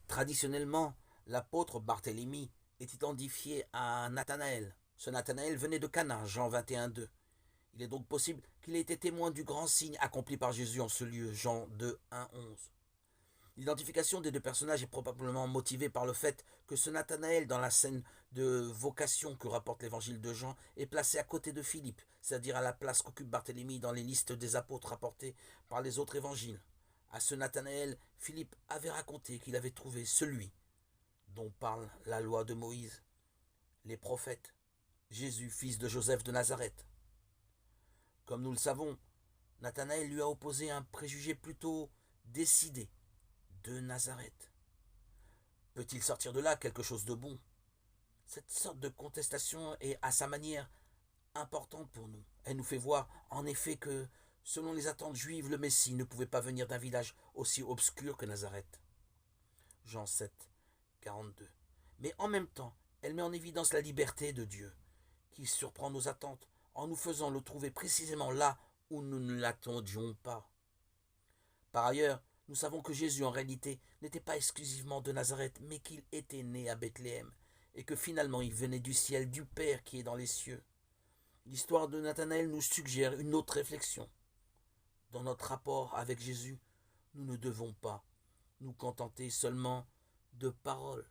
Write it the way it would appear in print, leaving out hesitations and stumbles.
Traditionnellement, l'apôtre Barthélemy est identifié à Nathanaël. Ce Nathanaël venait de Cana, Jean 21,2. Il est donc possible qu'il ait été témoin du grand signe accompli par Jésus en ce lieu, Jean 2, 1, 11. L'identification des deux personnages est probablement motivée par le fait que ce Nathanaël, dans la scène de vocation que rapporte l'évangile de Jean, est placé à côté de Philippe, c'est-à-dire à la place qu'occupe Barthélemy dans les listes des apôtres rapportées par les autres évangiles. À ce Nathanaël, Philippe avait raconté qu'il avait trouvé celui dont parle la loi de Moïse, les prophètes, Jésus, fils de Joseph de Nazareth. Comme nous le savons, Nathanaël lui a opposé un préjugé plutôt décidé de Nazareth. Peut-il sortir de là quelque chose de bon? Cette sorte de contestation est à sa manière importante pour nous. Elle nous fait voir en effet que, selon les attentes juives, le Messie ne pouvait pas venir d'un village aussi obscur que Nazareth. Jean 7, 42. Mais en même temps, elle met en évidence la liberté de Dieu, qui surprend nos attentes en nous faisant le trouver précisément là où nous ne l'attendions pas. Par ailleurs, nous savons que Jésus en réalité n'était pas exclusivement de Nazareth, mais qu'il était né à Bethléem, et que finalement il venait du ciel, du Père qui est dans les cieux. L'histoire de Nathanaël nous suggère une autre réflexion. Dans notre rapport avec Jésus, nous ne devons pas nous contenter seulement de paroles,